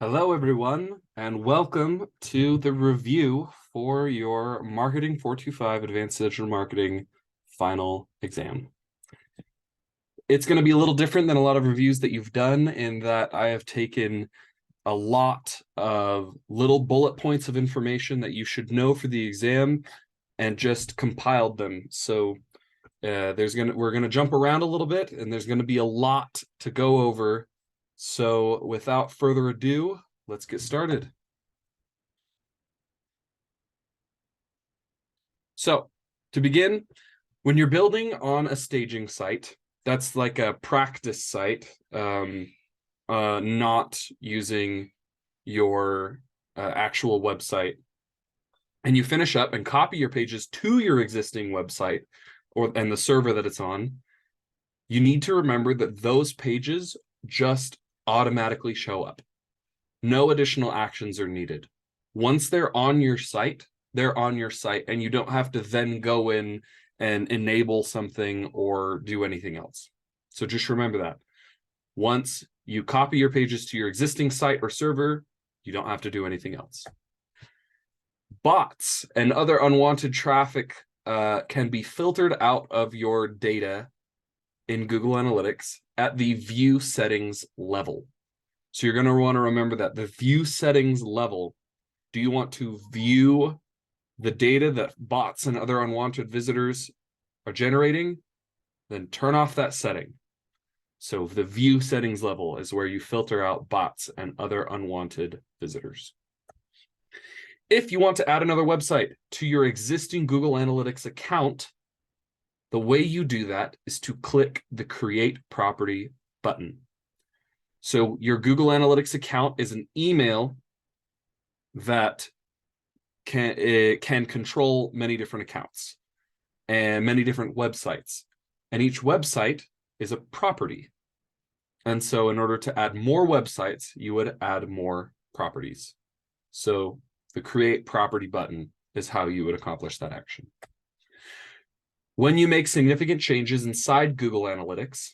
Hello, everyone, and welcome to the review for your Marketing 425 Advanced Digital Marketing final exam. It's going to be a little different than a lot of reviews that you've done in that I have taken a lot of little bullet points of information that you should know for the exam and just compiled them. So we're gonna jump around a little bit, and there's gonna be a lot to go over. So without further ado, let's get started. So to begin, when you're building on a staging site, that's like a practice site, not using your actual website, and you finish up and copy your pages to your existing website and the server that it's on, you need to remember that those pages just automatically show up. No additional actions are needed. Once they're on your site, they're on your site, and you don't have to then go in and enable something or do anything else. So just remember that. Once you copy your pages to your existing site or server, you don't have to do anything else. Bots and other unwanted traffic can be filtered out of your data in Google Analytics at the view settings level. So you're going to want to remember that the view settings level, do you want to view the data that bots and other unwanted visitors are generating? Then turn off that setting. So the view settings level is where you filter out bots and other unwanted visitors. If you want to add another website to your existing Google Analytics account, the way you do that is to click the Create Property button. So your Google Analytics account is an email that can control many different accounts and many different websites. And each website is a property. And so in order to add more websites, you would add more properties. So the Create Property button is how you would accomplish that action. When you make significant changes inside Google Analytics,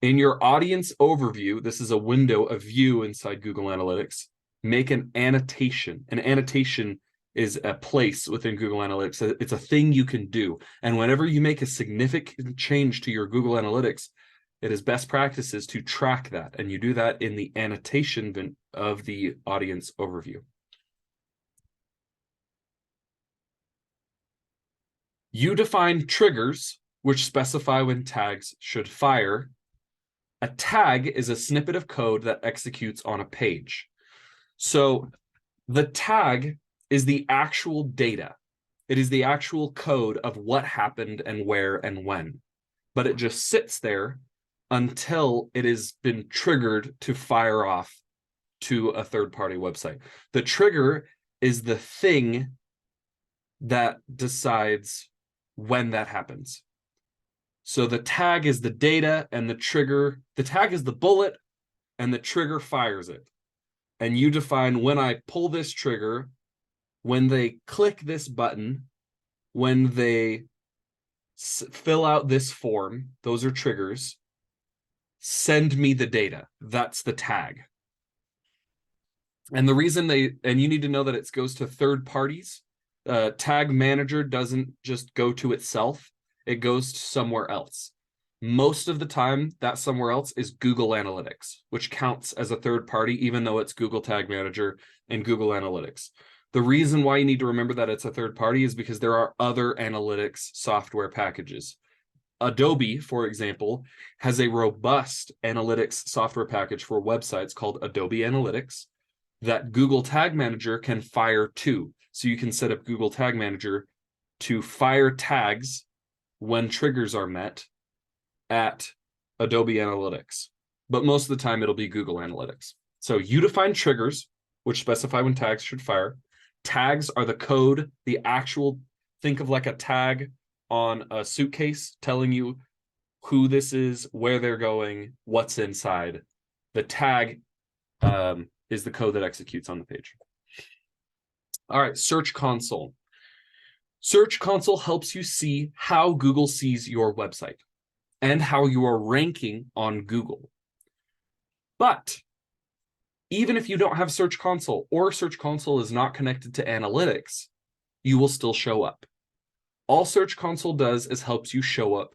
in your audience overview, this is a window, a view inside Google Analytics, make an annotation. An annotation is a place within Google Analytics. It's a thing you can do. And whenever you make a significant change to your Google Analytics, it is best practices to track that. And you do that in the annotation of the audience overview. You define triggers, which specify when tags should fire. A tag is a snippet of code that executes on a page. So the tag is the actual data. It is the actual code of what happened and where and when. But it just sits there until it has been triggered to fire off to a third-party website. The trigger is the thing that decides when that happens. So the tag is the data, and the trigger, the tag is the bullet, and the trigger fires it. And you define when I pull this trigger, when they click this button, when they fill out this form, those are triggers. Send me the data. That's the tag. And the reason and you need to know that it goes to third parties. Tag manager doesn't just go to itself. It goes to somewhere else. Most of the time, that somewhere else is Google Analytics, which counts as a third party, even though it's Google Tag Manager and Google Analytics. The reason why you need to remember that it's a third party is because there are other analytics software packages. Adobe, for example, has a robust analytics software package for websites called Adobe Analytics that Google Tag Manager can fire to. So you can set up Google Tag Manager to fire tags when triggers are met at Adobe Analytics. But most of the time, it'll be Google Analytics. So you define triggers, which specify when tags should fire. Tags are the code, the actual, think of like a tag on a suitcase telling you who this is, where they're going, what's inside. The tag is the code that executes on the page. All right, Search Console. Search Console helps you see how Google sees your website and how you are ranking on Google. But Even if you don't have Search Console or Search Console is not connected to analytics, you will still show up. All Search Console does is helps you show up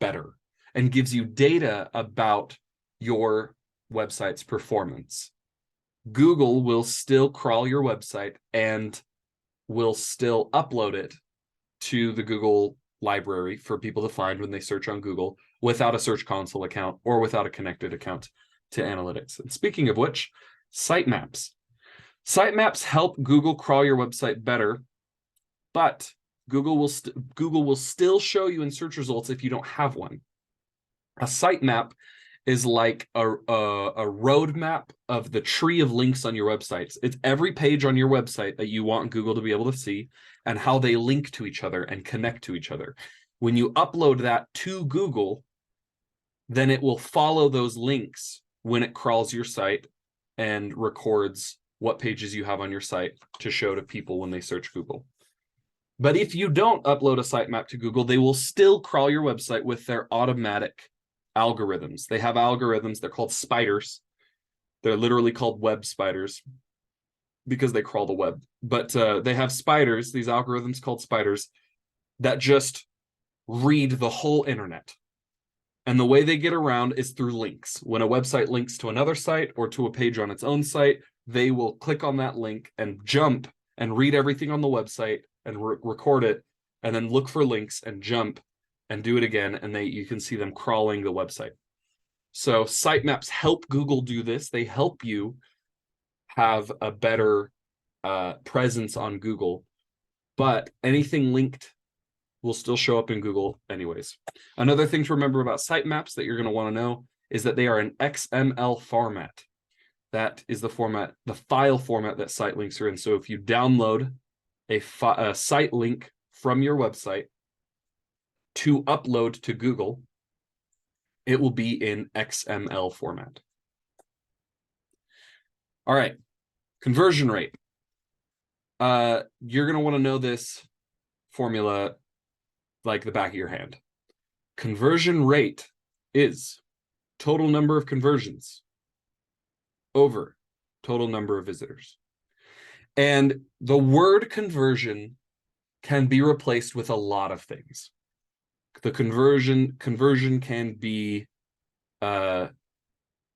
better and gives you data about your website's performance. Google will still crawl your website and will still upload it to the Google library for people to find when they search on Google without a Search Console account or without a connected account to analytics. And speaking of which, sitemaps. Sitemaps help Google crawl your website better, but Google will still show you in search results if you don't have one. A sitemap is like a roadmap of the tree of links on your websites. It's every page on your website that you want Google to be able to see and how they link to each other and connect to each other. When you upload that to Google, then it will follow those links when it crawls your site and records what pages you have on your site to show to people when they search Google. But if you don't upload a sitemap to Google, they will still crawl your website with their automatic algorithms. They have algorithms, they're called spiders. They're literally called web spiders because they crawl the web. But they have spiders, these algorithms called spiders, that just read the whole internet. And the way they get around is through links. When a website links to another site or to a page on its own site, they will click on that link and jump and read everything on the website and record it, and then look for links and jump and do it again, and you can see them crawling the website. So sitemaps help Google do this. They help you have a better presence on Google, but anything linked will still show up in Google anyways. Another thing to remember about sitemaps that you're going to want to know is that they are an XML format. That is the file format that site links are in. So if you download a site link from your website to upload to Google, it will be in XML format. All right, conversion rate. You're going to want to know this formula like the back of your hand. Conversion rate is total number of conversions over total number of visitors. And the word conversion can be replaced with a lot of things. The conversion can be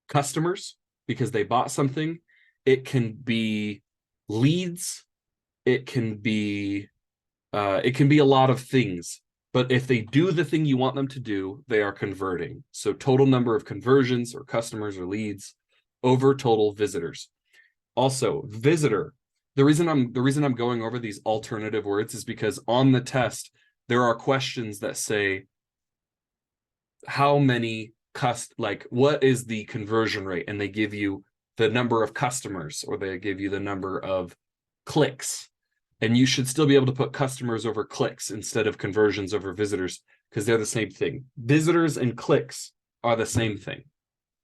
customers because they bought something. It can be leads. It can be a lot of things. But if they do the thing you want them to do, they are converting. So total number of conversions or customers or leads over total visitors. Also, visitor. The reason I'm going over these alternative words is because on the test, there are questions that say, how many what is the conversion rate? And they give you the number of customers, or they give you the number of clicks. And you should still be able to put customers over clicks instead of conversions over visitors, because they're the same thing. Visitors and clicks are the same thing.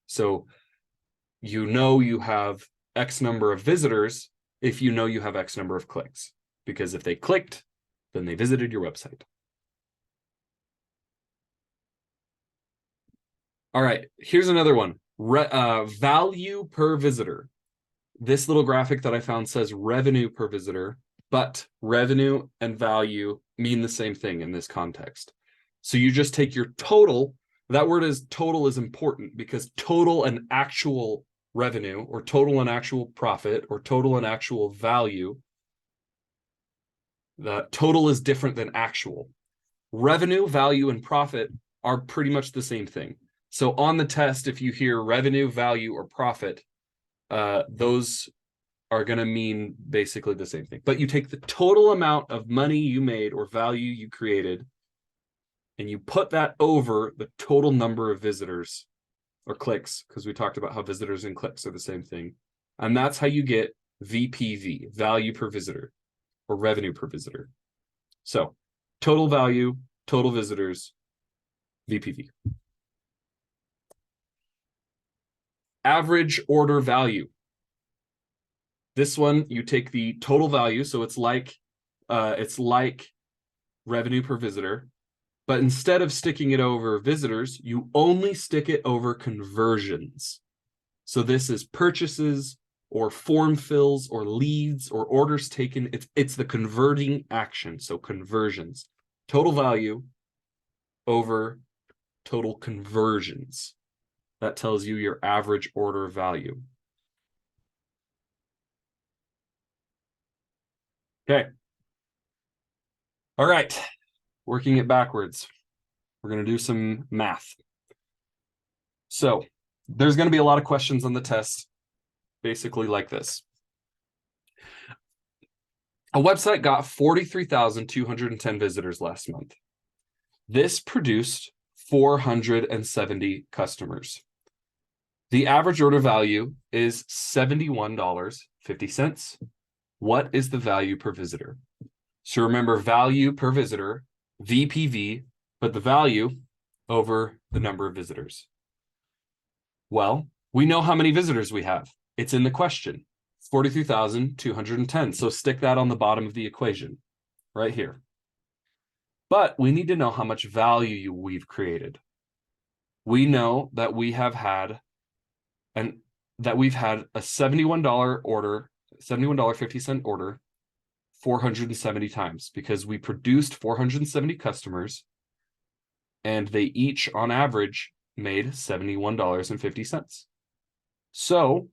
So you have X number of visitors if you know you have X number of clicks, because if they clicked, then they visited your website. All right, here's another one. Value per visitor. This little graphic that I found says revenue per visitor, but revenue and value mean the same thing in this context. So you just take your total. That word is total is important because total and actual revenue, or total and actual profit, or total and actual value, the total is different than actual. Revenue, value, and profit are pretty much the same thing. So on the test, if you hear revenue, value, or profit, those are going to mean basically the same thing. But you take the total amount of money you made or value you created, and you put that over the total number of visitors or clicks, because we talked about how visitors and clicks are the same thing. And that's how you get VPV, value per visitor, or revenue per visitor. So total value, total visitors, VPV. Average order value. This one, you take the total value, so it's like revenue per visitor, but instead of sticking it over visitors, you only stick it over conversions. So this is purchases or form fills or leads or orders taken. It's the converting action. So conversions, total value over total conversions. That tells you your average order value. Okay. All right. Working it backwards. We're going to do some math. So there's going to be a lot of questions on the test, basically like this. A website got 43,210 visitors last month. This produced 470 customers. The average order value is $71.50. What is the value per visitor? So remember, value per visitor, VPV, but the value over the number of visitors. Well, we know how many visitors we have. It's in the question, 43,210. So stick that on the bottom of the equation right here. But we need to know how much value we've created. We know that we have had a $71 order, $71.50 order 470 times, because we produced 470 customers and they each on average made $71.50. So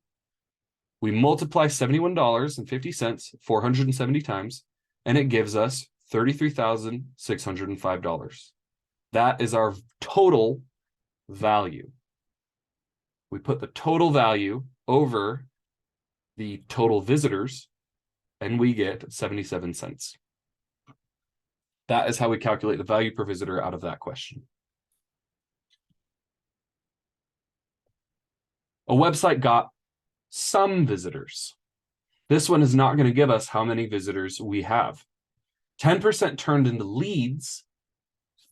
we multiply $71.50 470 times and it gives us $33,605. That is our total value. We put the total value over the total visitors and we get 77 cents. That is how we calculate the value per visitor out of that question. A website got some visitors. This one is not going to give us how many visitors we have. 10% turned into leads.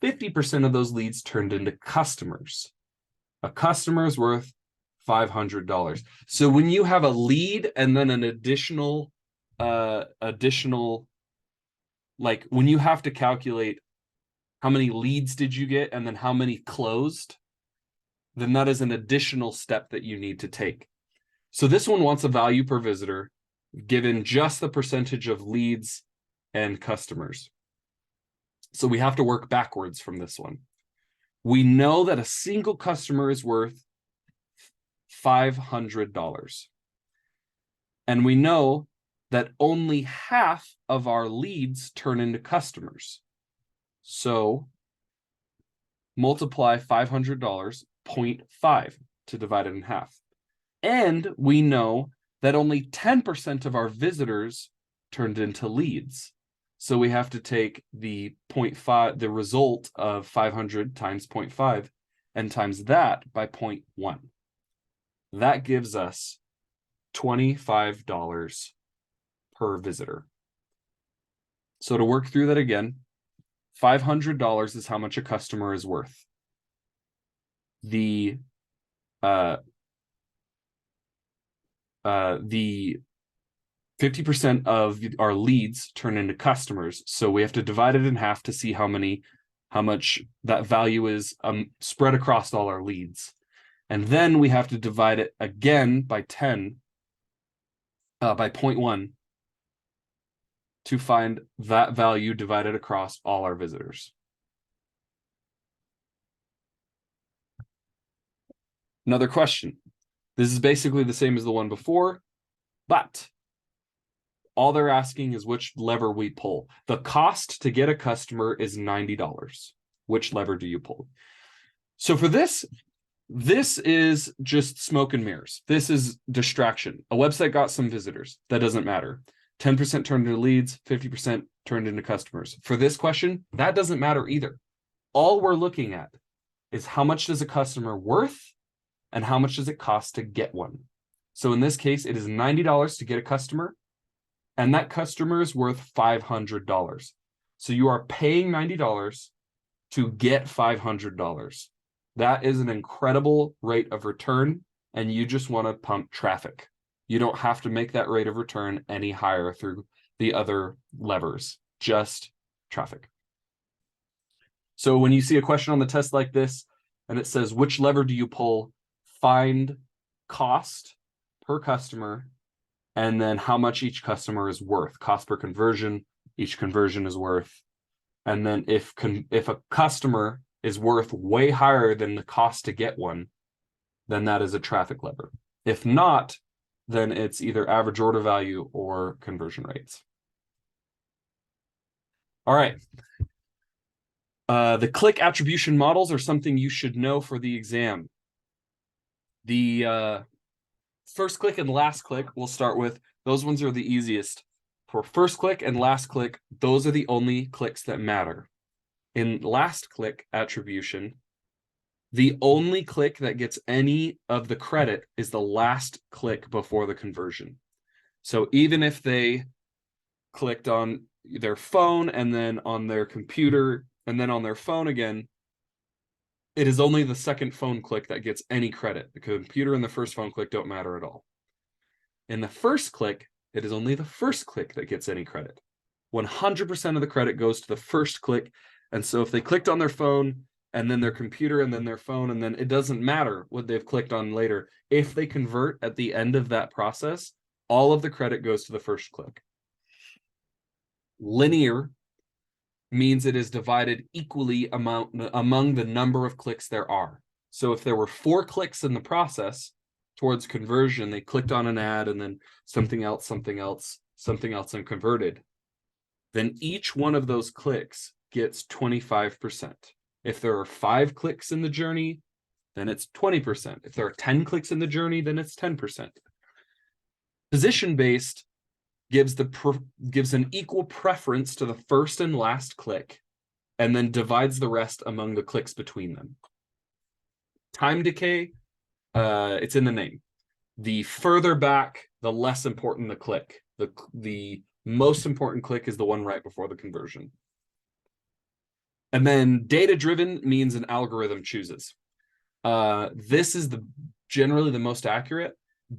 50% of those leads turned into customers. A customer is worth $500. So when you have a lead and then an additional, like when you have to calculate how many leads did you get and then how many closed, then that is an additional step that you need to take. So this one wants a value per visitor given just the percentage of leads and customers. So we have to work backwards from this one. We know that a single customer is worth $500. And we know that only half of our leads turn into customers. So multiply $500, 0.5 to divide it in half. And we know that only 10% of our visitors turned into leads. So we have to take the 0.5, the result of 500 times 0.5 and times that by 0.1. That gives us $25 per visitor. So to work through that again, $500 is how much a customer is worth. The 50% of our leads turn into customers. So we have to divide it in half to see how much that value is spread across all our leads. And then we have to divide it again by 0.1 to find that value divided across all our visitors. Another question. This is basically the same as the one before, but all they're asking is which lever we pull. The cost to get a customer is $90. Which lever do you pull? So for this is just smoke and mirrors. This is distraction. A website got some visitors. That doesn't matter. 10% turned into leads, 50% turned into customers. For this question, that doesn't matter either. All we're looking at is how much does a customer worth and how much does it cost to get one. So in this case, it is $90 to get a customer, and that customer is worth $500. So you are paying $90 to get $500. That is an incredible rate of return, and you just want to pump traffic. You don't have to make that rate of return any higher through the other levers, just traffic. So when you see a question on the test like this, and it says, which lever do you pull? Find cost per customer and then how much each customer is worth, cost per conversion, each conversion is worth. And then if a customer is worth way higher than the cost to get one, then that is a traffic lever. If not, then it's either average order value or conversion rates. All right. The click attribution models are something you should know for the exam. The first click and last click we'll start with. Those ones are the easiest. For first click and last click, those are the only clicks that matter. In last click attribution, the only click that gets any of the credit is the last click before the conversion. So even if they clicked on their phone and then on their computer and then on their phone again, it is only the second phone click that gets any credit. The computer and the first phone click don't matter at all. In the first click, it is only the first click that gets any credit. 100% of the credit goes to the first click. And so if they clicked on their phone and then their computer and then their phone, and then it doesn't matter what they've clicked on later. If they convert at the end of that process, all of the credit goes to the first click. Linear means it is divided equally among the number of clicks there are. So if there were 4 clicks in the process towards conversion, they clicked on an ad and then something else, and converted, then each one of those clicks gets 25%. If there are 5 clicks in the journey, then it's 20%. If there are 10 clicks in the journey, then it's 10%. Position-based gives an equal preference to the first and last click, and then divides the rest among the clicks between them. Time decay, it's in the name. The further back, the less important the click. The most important click is the one right before the conversion. And then data-driven means an algorithm chooses. This is generally the most accurate,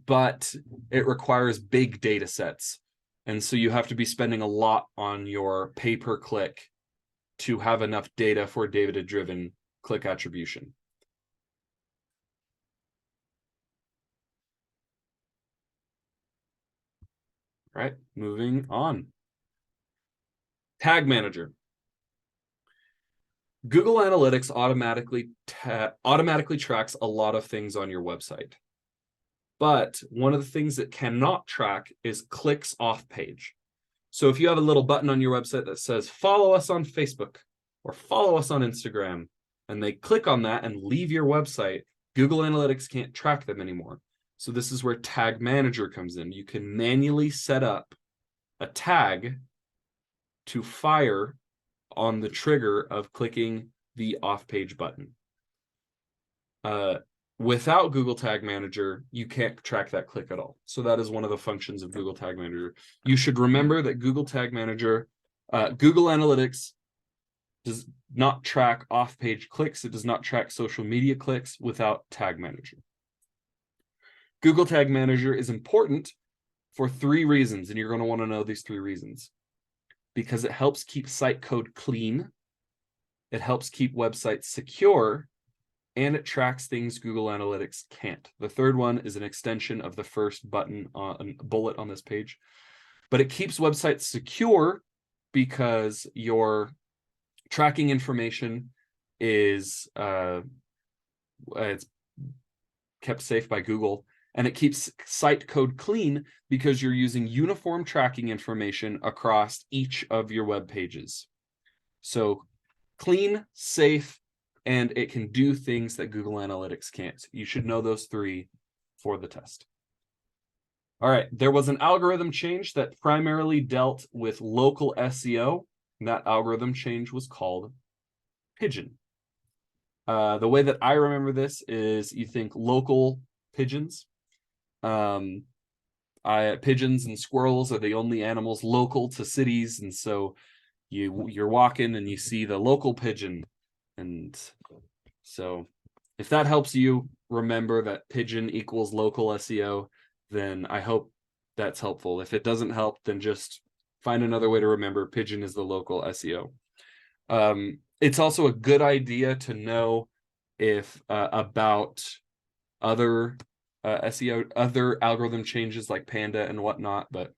but it requires big data sets. And so you have to be spending a lot on your pay-per-click to have enough data for data-driven click attribution. All right, moving on. Tag Manager. Google Analytics automatically tracks a lot of things on your website. But one of the things that cannot track is clicks off page. So if you have a little button on your website that says, follow us on Facebook or follow us on Instagram, and they click on that and leave your website, Google Analytics can't track them anymore. So this is where Tag Manager comes in. You can manually set up a tag to fire on the trigger of clicking the off-page button. Without Google Tag Manager, you can't track that click at all. So that is one of the functions of Google Tag Manager. You should remember that Google Tag Manager, Google Analytics does not track off-page clicks. It does not track social media clicks without Tag Manager. Google Tag Manager is important for 3 reasons, and you're going to want to know these 3 reasons. Because it helps keep site code clean, it helps keep websites secure, and it tracks things Google Analytics can't. The third one is an extension of the first bullet on this page. But it keeps websites secure because your tracking information is it's kept safe by Google. And it keeps site code clean because you're using uniform tracking information across each of your web pages. So clean, safe, and it can do things that Google Analytics can't. You should know those 3 for the test. All right, there was an algorithm change that primarily dealt with local SEO. And that algorithm change was called Pigeon. The way that I remember this is you think local pigeons. Pigeons and squirrels are the only animals local to cities, and so you're walking and you see the local pigeon. And so if that helps you remember that pigeon equals local SEO, then I hope that's helpful. If it doesn't help, then just find another way to remember pigeon is the local SEO. It's also a good idea to know if about other SEO, other algorithm changes like Panda and whatnot, but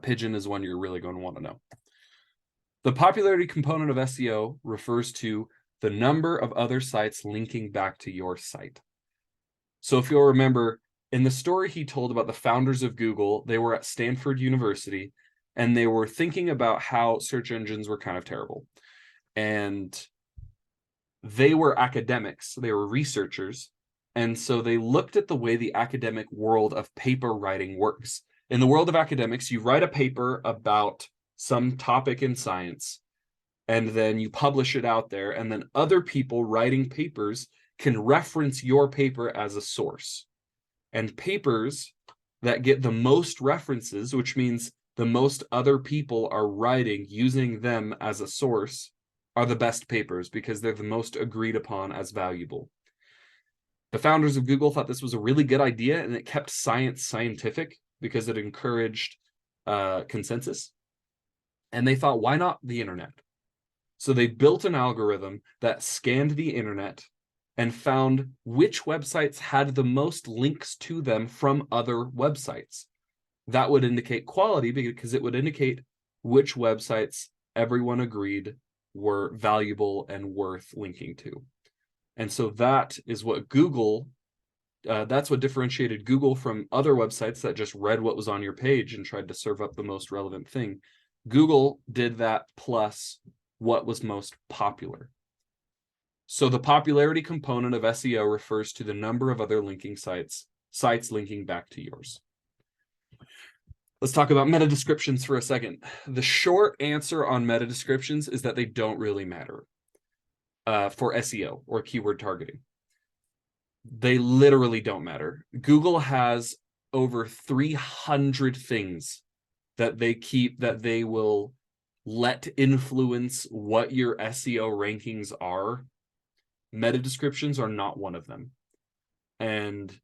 Pigeon is one you're really going to want to know. The popularity component of SEO refers to the number of other sites linking back to your site. So if you'll remember, in the story he told about the founders of Google, they were at Stanford University, and they were thinking about how search engines were kind of terrible. And they were academics, they were researchers, and so they looked at the way the academic world of paper writing works. In the world of academics, you write a paper about some topic in science, and then you publish it out there, and then other people writing papers can reference your paper as a source. And papers that get the most references, which means the most other people are writing using them as a source, are the best papers because they're the most agreed upon as valuable. The founders of Google thought this was a really good idea, and it kept science scientific because it encouraged consensus. And they thought, why not the internet? So they built an algorithm that scanned the internet and found which websites had the most links to them from other websites. That would indicate quality because it would indicate which websites everyone agreed were valuable and worth linking to. And so that is what Google, that's what differentiated Google from other websites that just read what was on your page and tried to serve up the most relevant thing. Google did that plus what was most popular. So the popularity component of SEO refers to the number of other linking sites linking back to yours. Let's talk about meta descriptions for a second. The short answer on meta descriptions is that they don't really matter for SEO or keyword targeting. They literally don't matter. Google has over 300 things that they will let influence what your SEO rankings are. Meta descriptions are not one of them. And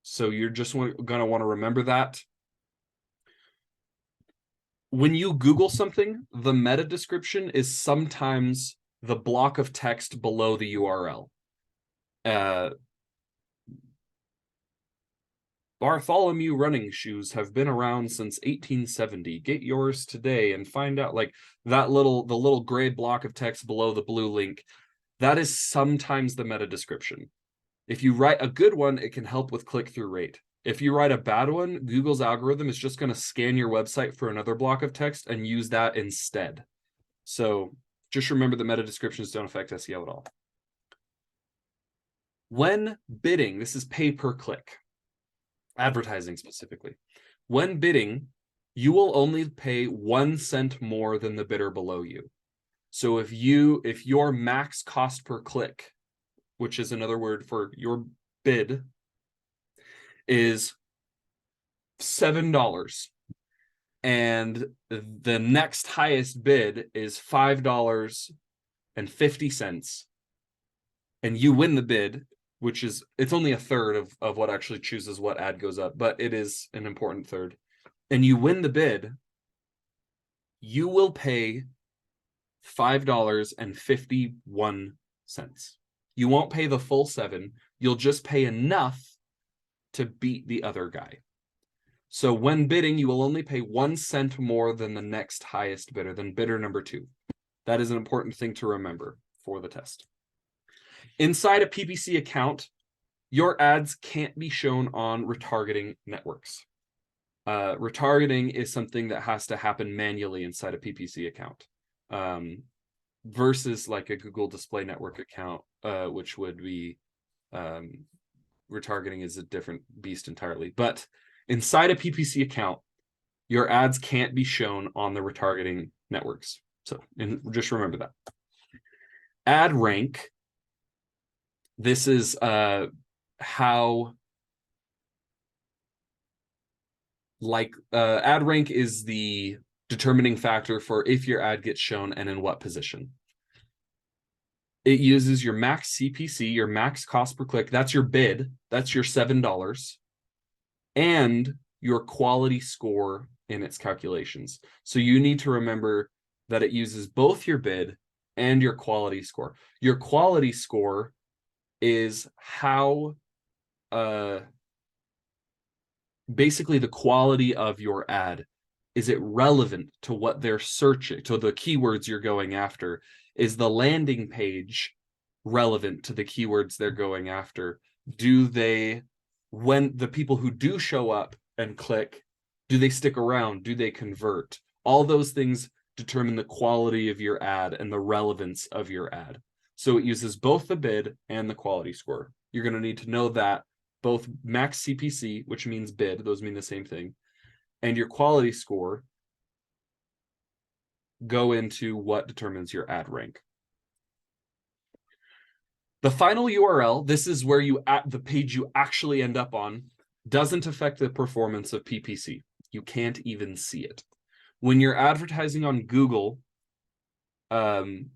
so you're just going to want to remember that. When you Google something, the meta description is sometimes the block of text below the URL. Bartholomew running shoes have been around since 1870. Get yours today and find out, like that the little gray block of text below the blue link. That is sometimes the meta description. If you write a good one, it can help with click-through rate. If you write a bad one, Google's algorithm is just going to scan your website for another block of text and use that instead. So just remember that meta descriptions don't affect SEO at all. When bidding, this is pay per click, advertising specifically. When bidding, you will only pay 1 cent more than the bidder below you. So if your max cost per click, which is another word for your bid, is $7, and the next highest bid is $5.50, and you win the bid, which is, it's only a third of what actually chooses what ad goes up, but it is an important third, and you win the bid, you will pay $5.51. You won't pay the full $7. You'll just pay enough to beat the other guy. So when bidding, you will only pay 1 cent more than the next highest bidder, than bidder number 2. That is an important thing to remember for the test. Inside a PPC account, your ads can't be shown on retargeting networks. Retargeting is something that has to happen manually inside a PPC account, versus like a Google Display Network account, which would be retargeting is a different beast entirely. But inside a PPC account, your ads can't be shown on the retargeting networks. So just remember that. Ad rank. This is how, ad rank is the determining factor for if your ad gets shown and in what position. It uses your max CPC, your max cost per click. That's your bid. That's your $7. And your quality score in its calculations. So you need to remember that it uses both your bid and your quality score. Your quality score is how basically the quality of your ad. Is it relevant to what they're searching, to the keywords you're going after? Is the landing page relevant to the keywords they're going after? Do they, when the people who do show up and click, do they stick around? Do they convert? All those things determine the quality of your ad and the relevance of your ad. So it uses both the bid and the quality score. You're going to need to know that both max CPC, which means bid, those mean the same thing, and your quality score go into what determines your ad rank. The final URL, this is where you at the page you actually end up on, doesn't affect the performance of PPC. You can't even see it. When you're advertising on Google, there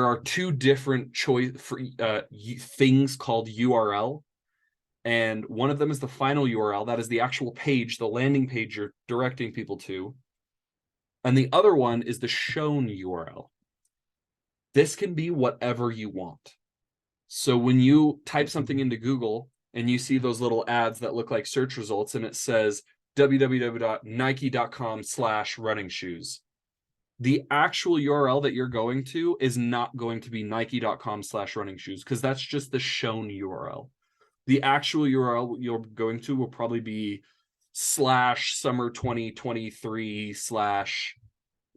are two different things called URL. And one of them is the final URL. That is the actual page, the landing page you're directing people to. And the other one is the shown URL. This can be whatever you want. So when you type something into Google and you see those little ads that look like search results and it says www.nike.com/running shoes, the actual URL that you're going to is not going to be nike.com/running shoes because that's just the shown URL. The actual URL you're going to will probably be /summer 2023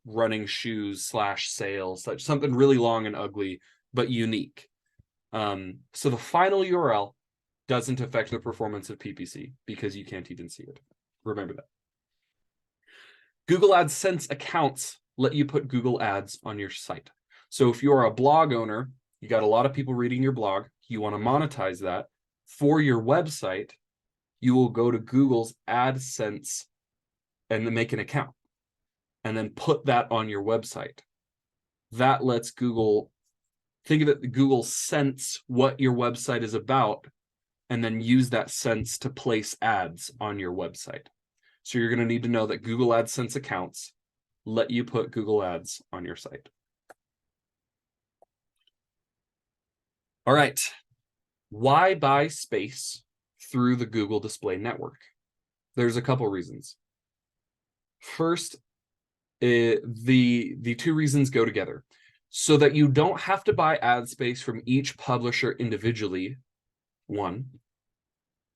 /running shoes /sales, such something really long and ugly, but unique. So the final URL doesn't affect the performance of PPC because you can't even see it. Remember that. Google AdSense accounts let you put Google ads on your site. So if you're a blog owner, you got a lot of people reading your blog, you want to monetize that. For your website, you will go to Google's AdSense and then make an account and then put that on your website. That lets Google, think of it, Google sense what your website is about and then use that sense to place ads on your website. So you're going to need to know that Google AdSense accounts let you put Google ads on your site. All right. Why buy space through the Google Display Network? There's a couple reasons. First, the two reasons go together. So that you don't have to buy ad space from each publisher individually, one,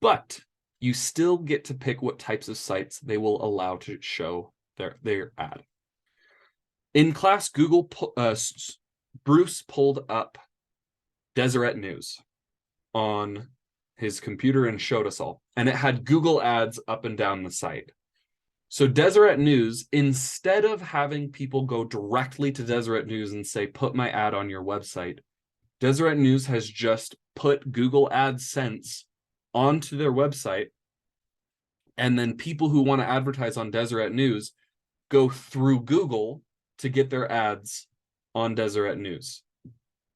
but you still get to pick what types of sites they will allow to show their ad. In class, Bruce pulled up Deseret News on his computer and showed us all. And it had Google ads up and down the site. So Deseret News, instead of having people go directly to Deseret News and say, put my ad on your website, Deseret News has just put Google AdSense onto their website. And then people who want to advertise on Deseret News go through Google to get their ads on Deseret News.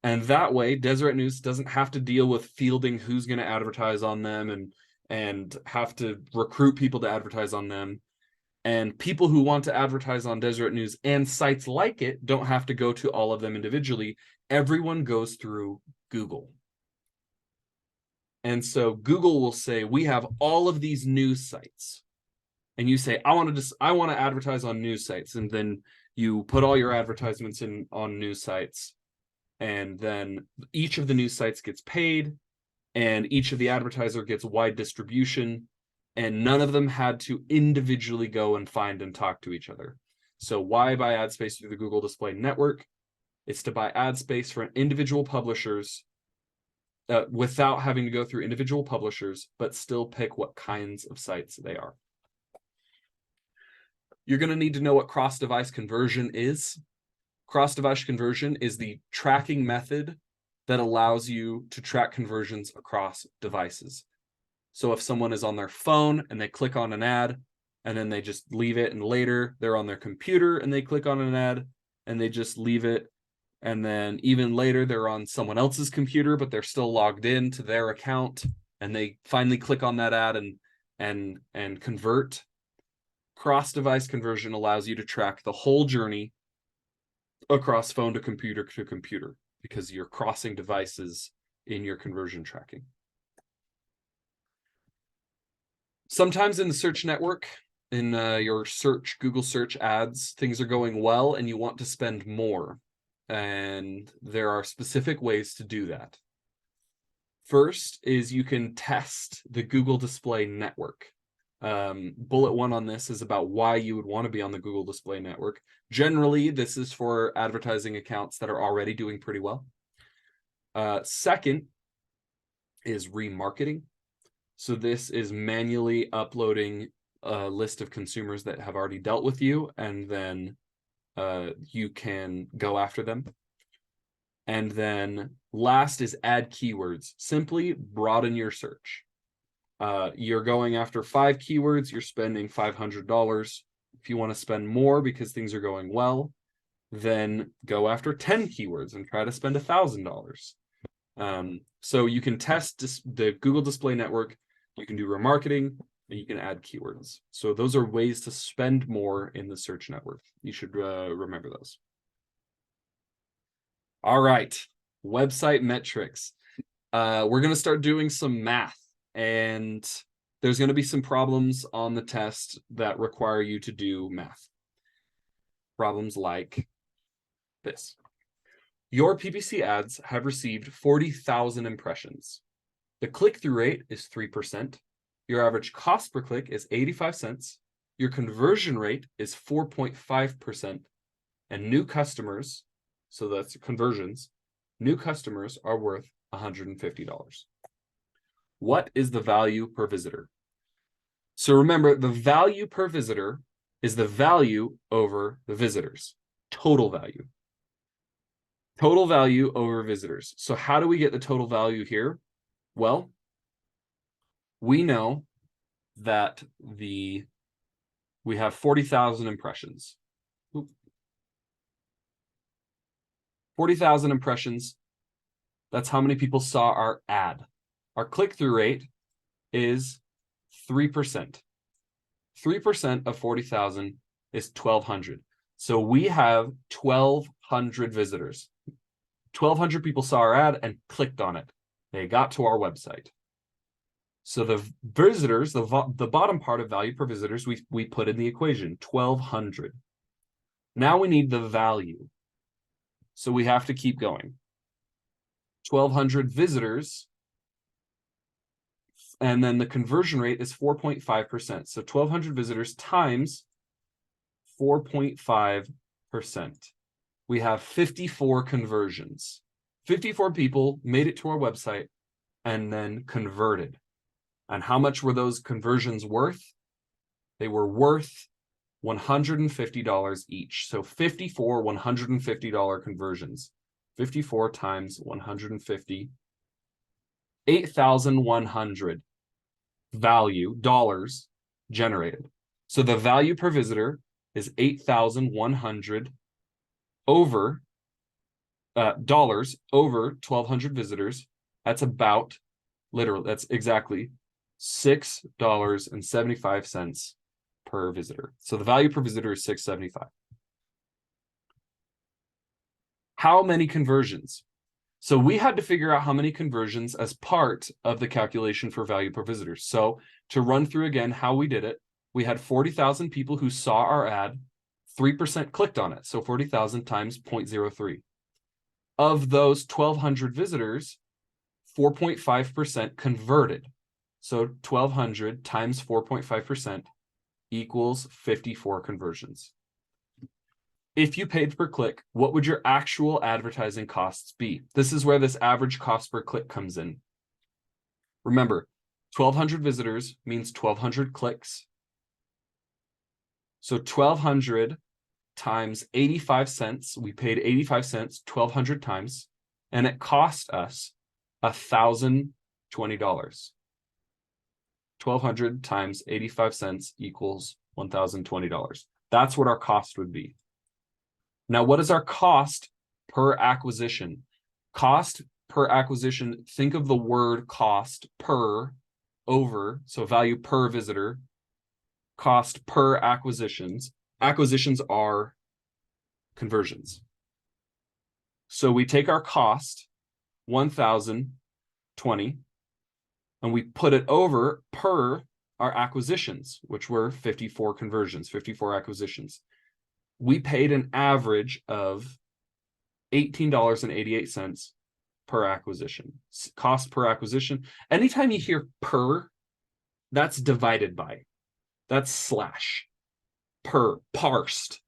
And that way, Deseret News doesn't have to deal with fielding who's going to advertise on them and have to recruit people to advertise on them. And people who want to advertise on Deseret News and sites like it don't have to go to all of them individually. Everyone goes through Google. And so Google will say, we have all of these news sites. And you say, I want to advertise on news sites. And then you put all your advertisements in on news sites. And then each of the news sites gets paid. And each of the advertiser gets wide distribution. And none of them had to individually go and find and talk to each other. So why buy ad space through the Google Display Network? It's to buy ad space for individual publishers without having to go through individual publishers, but still pick what kinds of sites they are. You're going to need to know what cross-device conversion is. Cross-device conversion is the tracking method that allows you to track conversions across devices. So if someone is on their phone and they click on an ad and then they just leave it, and later they're on their computer and they click on an ad and they just leave it, and then even later they're on someone else's computer but they're still logged in to their account and they finally click on that ad and convert. Cross-device conversion allows you to track the whole journey across phone to computer because you're crossing devices in your conversion tracking. Sometimes in the search network, in your Google search ads, things are going well and you want to spend more. And there are specific ways to do that. First is you can test the Google Display Network. Bullet 1 on this is about why you would want to be on the Google Display Network. Generally, this is for advertising accounts that are already doing pretty well. Second is remarketing. So this is manually uploading a list of consumers that have already dealt with you, and then you can go after them. And then last is add keywords. Simply broaden your search. You're going after 5 keywords, you're spending $500. If you want to spend more because things are going well, then go after 10 keywords and try to spend $1,000. So you can test the Google Display Network, you can do remarketing, and you can add keywords. So those are ways to spend more in the search network. You should remember those. All right, website metrics. We're going to start doing some math, and there's going to be some problems on the test that require you to do math. Problems like this. Your PPC ads have received 40,000 impressions. The click-through rate is 3%. Your average cost per click is 85 cents. Your conversion rate is 4.5%. And new customers, so that's conversions, new customers are worth $150. What is the value per visitor? So remember, the value per visitor is the value over the visitors, total value. Total value over visitors. So how do we get the total value here? Well, we know that we have 40,000 impressions. 40,000 impressions. That's how many people saw our ad. Our click-through rate is 3%. 3% of 40,000 is 1,200. So we have 1,200 visitors. 1,200 people saw our ad and clicked on it. They got to our website. So the visitors, the bottom part of value per visitors, we put in the equation, 1,200. Now we need the value. So we have to keep going. 1,200 visitors, and then the conversion rate is 4.5%. So 1,200 visitors times 4.5%. We have 54 conversions. 54 people made it to our website and then converted. And how much were those conversions worth? They were worth $150 each. So 54 $150 conversions. 54 times 150, 8,100 value dollars generated. So the value per visitor is 8,100 over dollars over 1,200 visitors. That's about, literally, that's exactly $6.75 per visitor. So the value per visitor is $6.75. How many conversions? So we had to figure out how many conversions as part of the calculation for value per visitor. So to run through again how we did it, we had 40,000 people who saw our ad, 3% clicked on it. So 40,000 times 0.03. Of those 1,200 visitors, 4.5% converted. So 1,200 times 4.5% equals 54 conversions. If you paid per click, what would your actual advertising costs be? This is where this average cost per click comes in. Remember, 1,200 visitors means 1,200 clicks. So 1,200 times 85 cents, we paid 85 cents 1,200 times, and it cost us $1,020. 1,200 times 85 cents equals $1,020. That's what our cost would be. Now, what is our cost per acquisition? Cost per acquisition, think of the word cost per over, so value per visitor, cost per acquisitions. Acquisitions are conversions. So we take our cost, 1,020, and we put it over per our acquisitions, which were 54 conversions, 54 acquisitions. We paid an average of $18.88 per acquisition. Cost per acquisition. Anytime you hear per, that's divided by. That's slash. Per, parsed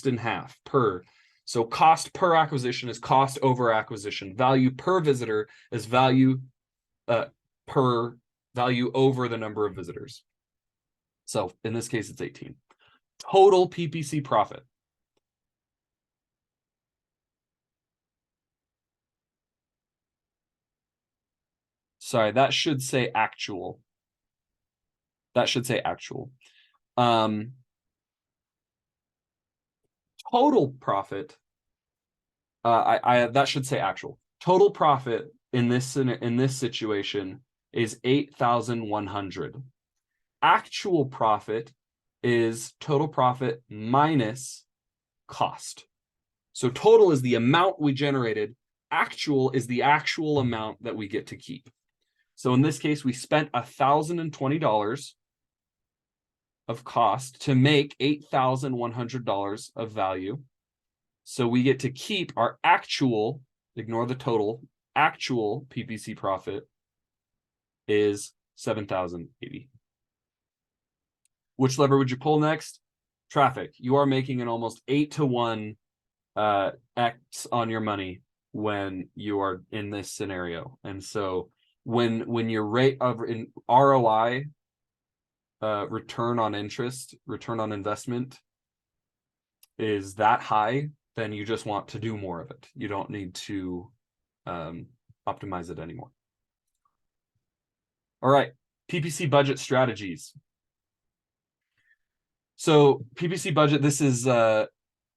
in half, per. So cost per acquisition is cost over acquisition. Value per visitor is value per value over the number of visitors. So in this case, it's 18. Total PPC profit. Sorry, that should say actual. That should say actual. Total profit. That should say actual. Total profit in this situation is 8,100. Actual profit is total profit minus cost. So total is the amount we generated. Actual is the actual amount that we get to keep. So in this case, we spent $1,020 of cost to make $8,100 of value. So we get to keep our actual, ignore the total, actual PPC profit is 7,080. Which lever would you pull next? Traffic. You are making an almost 8-to-1 X on your money when you are in this scenario. And so when your rate of in ROI, return on interest, return on investment is that high, then you just want to do more of it. You don't need to optimize it anymore. All right, PPC budget strategies. So PPC budget, this is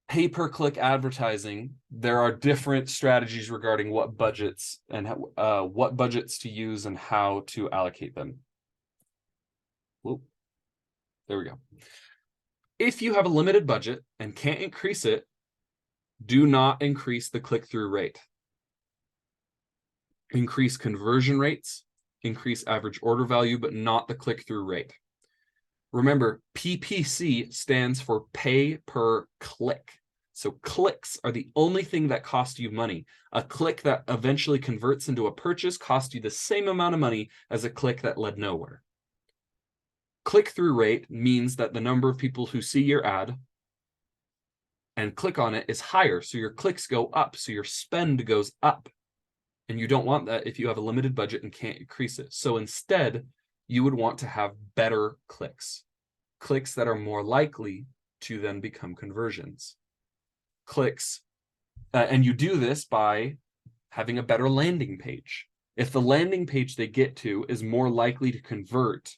pay-per-click advertising. There are different strategies regarding what budgets and what budgets to use and how to allocate them. Whoa. There we go. If you have a limited budget and can't increase it, do not increase the click-through rate. Increase conversion rates, increase average order value, but not the click-through rate. Remember, PPC stands for pay per click. So clicks are the only thing that cost you money. A click that eventually converts into a purchase costs you the same amount of money as a click that led nowhere. Click-through rate means that the number of people who see your ad and click on it is higher, so your clicks go up, so your spend goes up. And you don't want that if you have a limited budget and can't increase it. So instead, you would want to have better clicks that are more likely to then become conversions. Clicks, and you do this by having a better landing page. If the landing page they get to is more likely to convert,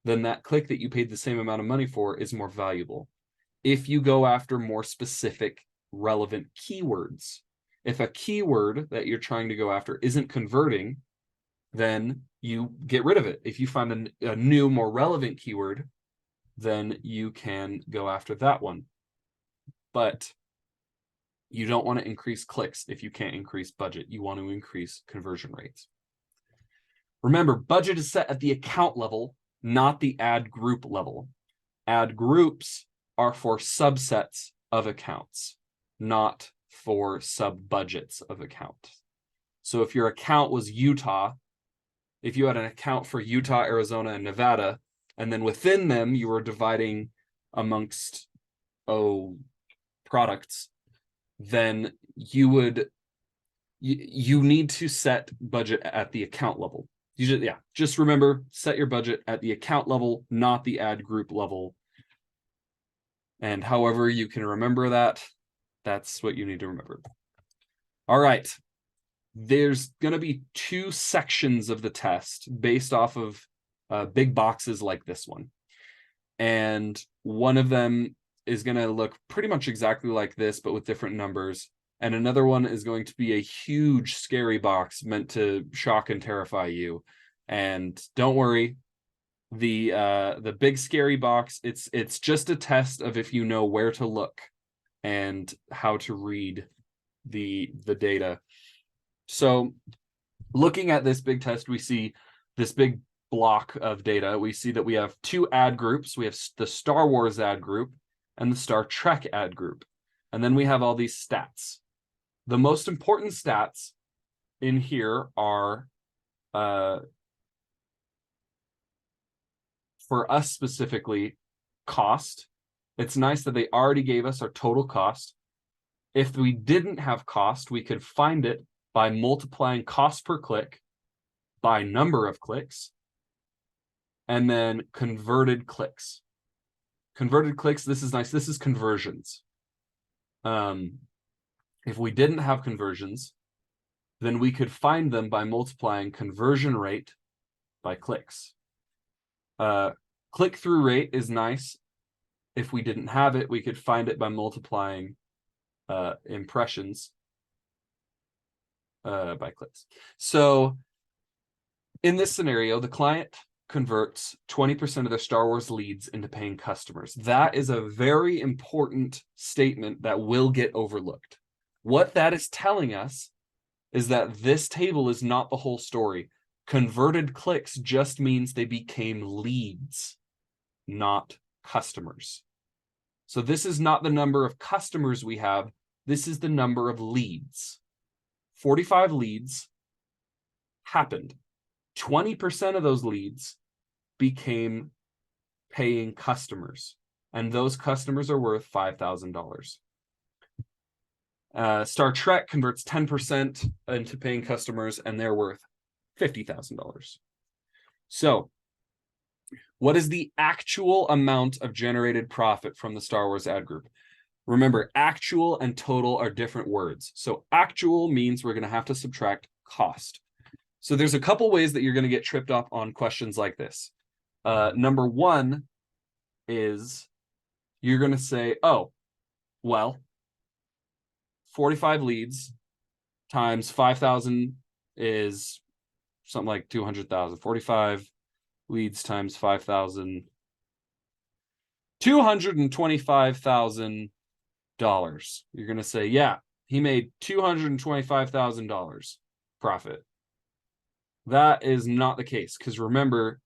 then that click that you paid the same amount of money for is more valuable. If you go after more specific, relevant keywords, if a keyword that you're trying to go after isn't converting, then you get rid of it. If you find a new, more relevant keyword, then you can go after that one. But you don't want to increase clicks if you can't increase budget. You want to increase conversion rates. Remember, budget is set at the account level, not the ad group level. Ad groups are for subsets of accounts, not for sub-budgets of accounts. So if your account was Utah, if you had an account for Utah, Arizona, and Nevada, and then within them you were dividing amongst products, then you need to set budget at the account level. Just remember, set your budget at the account level, not the ad group level. And however you can remember that, that's what you need to remember. All right. There's going to be 2 sections of the test based off of big boxes like this one. And one of them is going to look pretty much exactly like this, but with different numbers. And another one is going to be a huge, scary box meant to shock and terrify you. And don't worry, the big scary box, it's just a test of if you know where to look and how to read the data. So looking at this big test, we see this big block of data, we see that we have two ad groups. We have the Star Wars ad group and the Star Trek ad group. And then we have all these stats. The most important stats in here are, for us specifically, cost. It's nice that they already gave us our total cost. If we didn't have cost, we could find it by multiplying cost per click by number of clicks, and then converted clicks. Converted clicks, this is nice. This is conversions. If we didn't have conversions, then we could find them by multiplying conversion rate by clicks. Click-through rate is nice. If we didn't have it, we could find it by multiplying impressions by clicks. So in this scenario, the client converts 20% of their Star Wars leads into paying customers. That is a very important statement that will get overlooked. What that is telling us is that this table is not the whole story. Converted clicks just means they became leads, not customers. So this is not the number of customers we have. This is the number of leads. 45 leads happened. 20% of those leads became paying customers, and those customers are worth $5,000. Star Trek converts 10% into paying customers, and they're worth $50,000. So, what is the actual amount of generated profit from the Star Wars ad group? Remember, actual and total are different words. So actual means we're going to have to subtract cost. So there's a couple ways that you're going to get tripped up on questions like this. Number one is you're going to say, oh, well, 45 leads times 5,000 is something like 200,000. 45 leads times 5,000, $225,000. You're going to say, yeah, he made $225,000 profit. That is not the case, because remember,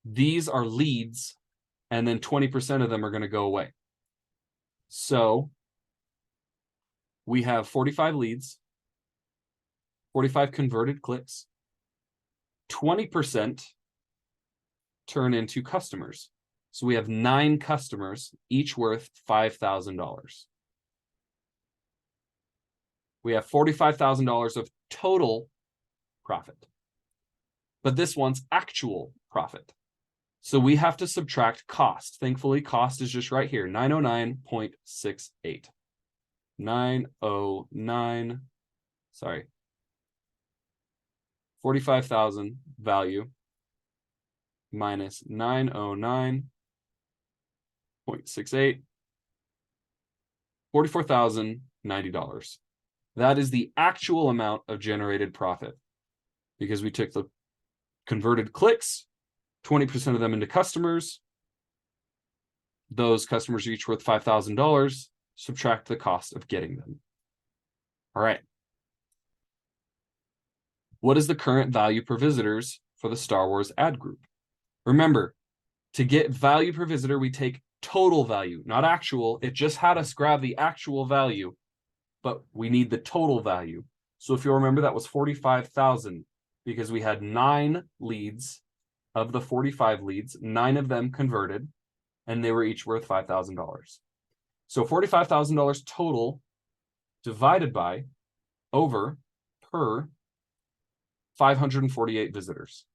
these are leads, and then 20% of them are going to go away. So we have 45 leads, 45 converted clicks, 20% turn into customers. So we have 9 customers, each worth $5,000. We have $45,000 of total profit. But this one's actual profit. So we have to subtract cost. Thankfully, cost is just right here, 909.68. 909, sorry. 45,000 value minus 909.68, $44,090. That is the actual amount of generated profit, because we took the converted clicks, 20% of them into customers. Those customers are each worth $5,000. Subtract the cost of getting them. All right. What is the current value per visitors for the Star Wars ad group? Remember, to get value per visitor, we take total value, not actual. It just had us grab the actual value, but we need the total value. So if you'll remember, that was 45,000, because we had 9 leads. Of the 45 leads, 9 of them converted, and they were each worth $5,000. So $45,000 total divided by over per 548 visitors.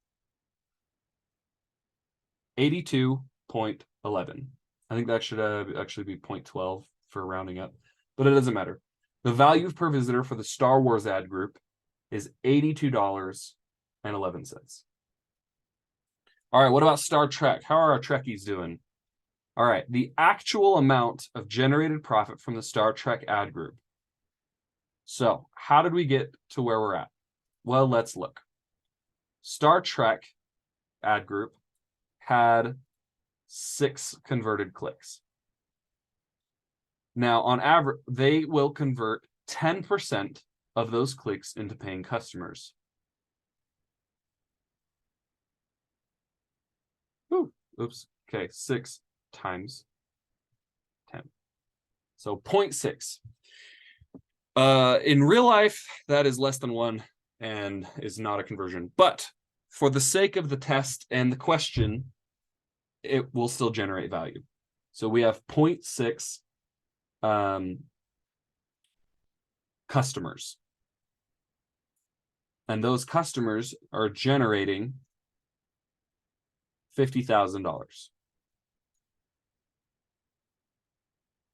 82.11. I think that should actually be 0.12 for rounding up, but it doesn't matter. The value per visitor for the Star Wars ad group is $82.11. All right, what about Star Trek? How are our Trekkies doing? All right, the actual amount of generated profit from the Star Trek ad group. So how did we get to where we're at? Well, let's look. Star Trek ad group had 6 converted clicks. Now, on average, they will convert 10% of those clicks into paying customers. oops, okay, 6 times 10. So 0.6. In real life, that is less than 1 and is not a conversion. But for the sake of the test and the question, it will still generate value. So we have 0.6 customers. And those customers are generating $50,000.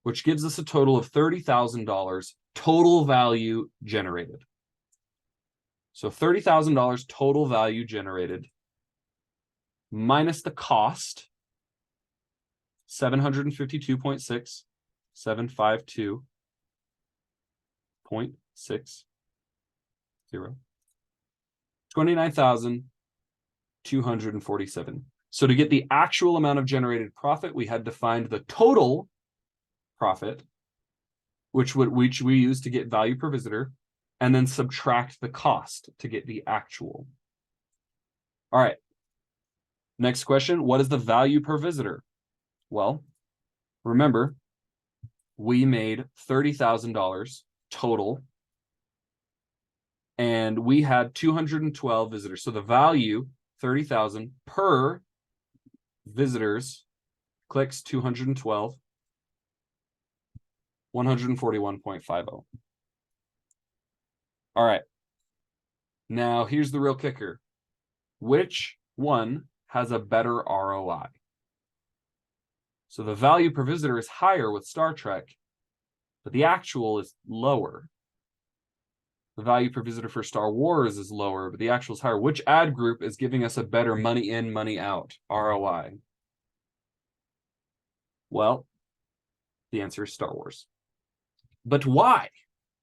Which gives us a total of $30,000 total value generated. So $30,000 total value generated minus the cost, 752.6, 752.60, 29,247. So to get the actual amount of generated profit, we had to find the total profit, which we use to get value per visitor, and then subtract the cost to get the actual. All right. Next question, what is the value per visitor? Well, remember, we made $30,000 total, and we had 212 visitors. So the value, 30,000 per visitors, clicks 212. 141.50. All right. Now, here's the real kicker. Which one has a better ROI? So the value per visitor is higher with Star Trek, but the actual is lower. The value per visitor for Star Wars is lower, but the actual is higher. Which ad group is giving us a better money in, money out ROI? Well, the answer is Star Wars. But why?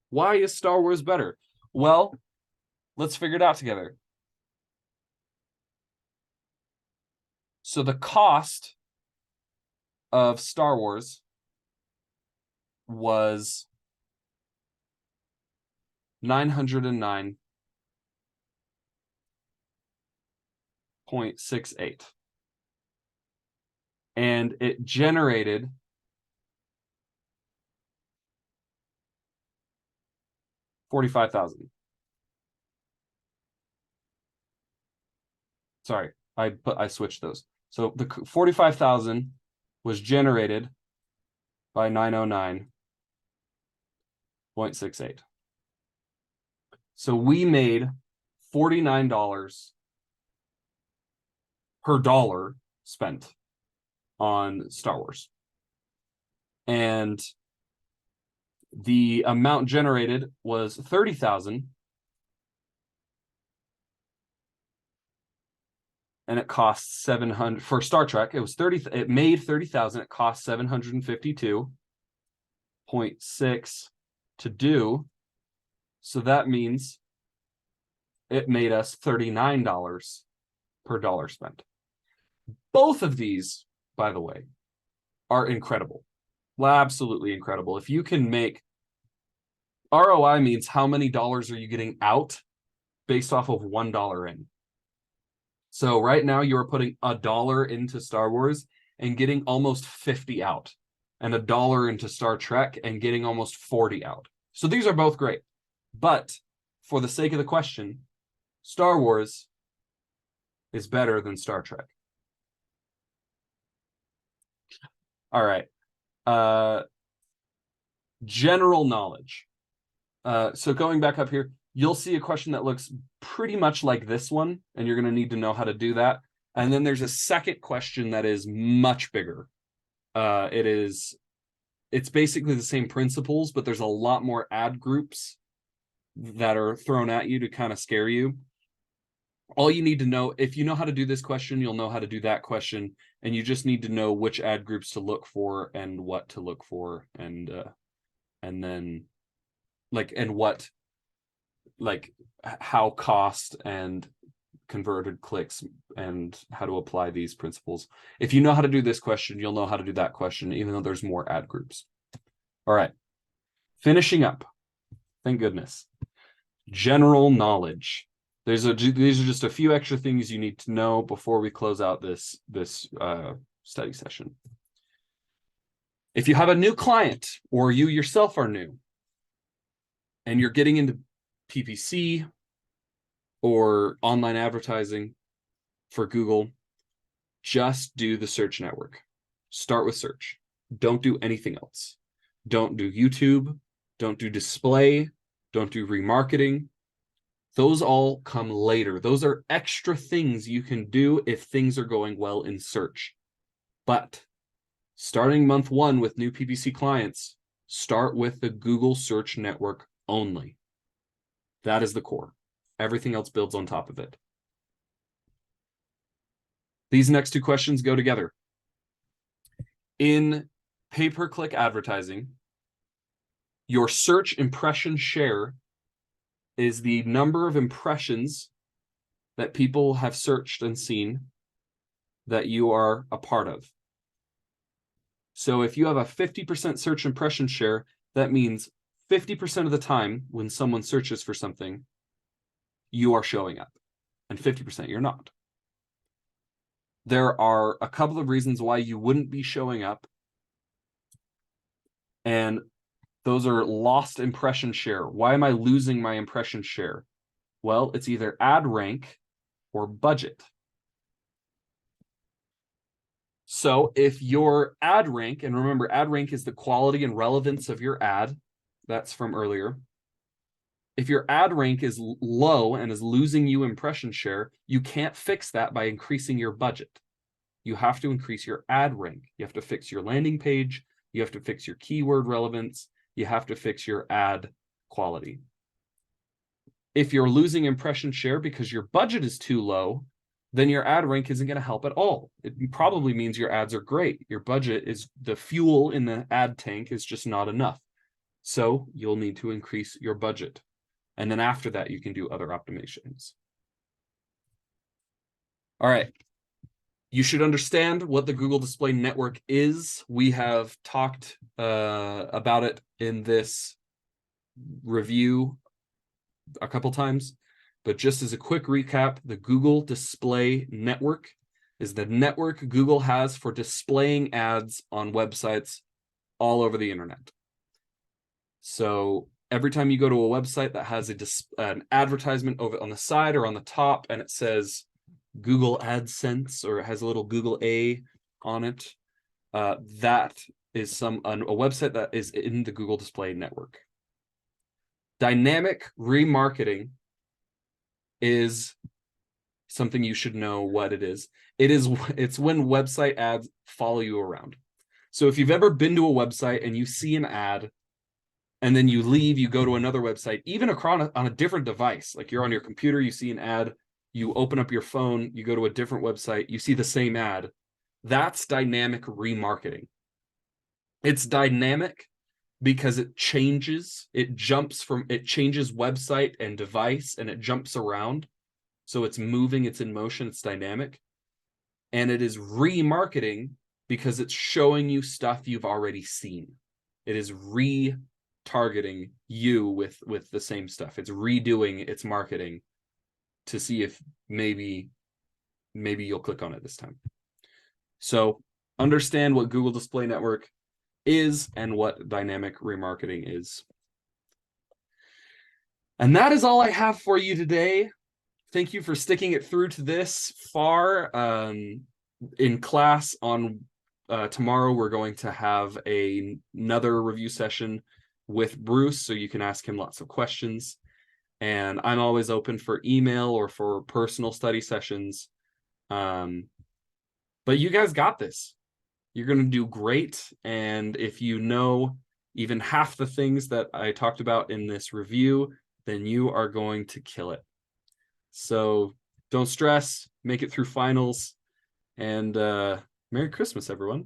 Why is Star Wars better? Well, let's figure it out together. So the cost of Star Wars was $909.68. And it generated $45,000. Sorry, I switched those. So the 45,000 was generated by 909.68. So we made $49 per dollar spent on Star Wars. And the amount generated was 30,000. And it costs 700 for Star Trek. It was 30. It made 30,000. It cost 752.6 to do. So that means it made us $39 per dollar spent. Both of these, by the way, are incredible. Absolutely incredible. If you can make ROI means how many dollars are you getting out based off of $1 in. So right now you are putting $1 into Star Wars and getting almost 50 out, and $1 into Star Trek and getting almost 40 out. So these are both great. But for the sake of the question, Star Wars is better than Star Trek. All right. General knowledge. So going back up here, you'll see a question that looks pretty much like this one, and you're going to need to know how to do that. And then there's a second question that is much bigger. It's basically the same principles, but there's a lot more ad groups that are thrown at you to kind of scare you. All you need to know, if you know how to do this question, you'll know how to do that question, and you just need to know which ad groups to look for and what to look for, and then how cost and converted clicks and how to apply these principles. If you know how to do this question, you'll know how to do that question, even though there's more ad groups. All right, finishing up. Thank goodness. General knowledge. These are just a few extra things you need to know before we close out this study session. If you have a new client or you yourself are new and you're getting into PPC or online advertising for Google, just do the search network. Start with search. Don't do anything else. Don't do YouTube. Don't do display. Don't do remarketing. Those all come later. Those are extra things you can do if things are going well in search. But starting month 1 with new PPC clients, start with the Google search network only. That is the core. Everything else builds on top of it. These next 2 questions go together. In pay-per-click advertising, your search impression share is the number of impressions that people have searched and seen that you are a part of. So if you have a 50% search impression share, that means 50% of the time when someone searches for something, you are showing up, and 50% you're not. There are a couple of reasons why you wouldn't be showing up, and those are lost impression share. Why am I losing my impression share? Well, it's either ad rank or budget. So if your ad rank, and remember, ad rank is the quality and relevance of your ad, that's from earlier. If your ad rank is low and is losing you impression share, you can't fix that by increasing your budget. You have to increase your ad rank. You have to fix your landing page. You have to fix your keyword relevance. You have to fix your ad quality. If you're losing impression share because your budget is too low, then your ad rank isn't going to help at all. It probably means your ads are great. Your budget is, the fuel in the ad tank is just not enough. So you'll need to increase your budget. And then after that, you can do other optimizations. All right. You should understand what the Google Display Network is. We have talked about it in this review a couple times, but just as a quick recap, the Google Display Network is the network Google has for displaying ads on websites all over the internet. So every time you go to a website that has an advertisement over on the side or on the top, and it says Google AdSense, or it has a little Google A on it, that is a website that is in the Google Display Network. Dynamic remarketing is something you should know what it is. It's when website ads follow you around. So if you've ever been to a website and you see an ad, and then you leave, you go to another website, even on a different device, like you're on your computer, you see an ad, you open up your phone, you go to a different website, you see the same ad. That's dynamic remarketing. It's dynamic because it changes, it changes website and device, and it jumps around. So it's moving, it's in motion, it's dynamic. And it is remarketing because it's showing you stuff you've already seen. It is retargeting you with the same stuff. It's redoing its marketing to see if maybe you'll click on it this time. So understand what Google Display Network is and what dynamic remarketing is. And that is all I have for you today. Thank you for sticking it through to this far. In class on tomorrow, we're going to have another review session with Bruce, so you can ask him lots of questions. And I'm always open for email or for personal study sessions. But you guys got this. You're going to do great. And if you know even half the things that I talked about in this review, then you are going to kill it. So don't stress, make it through finals, and Merry Christmas, everyone.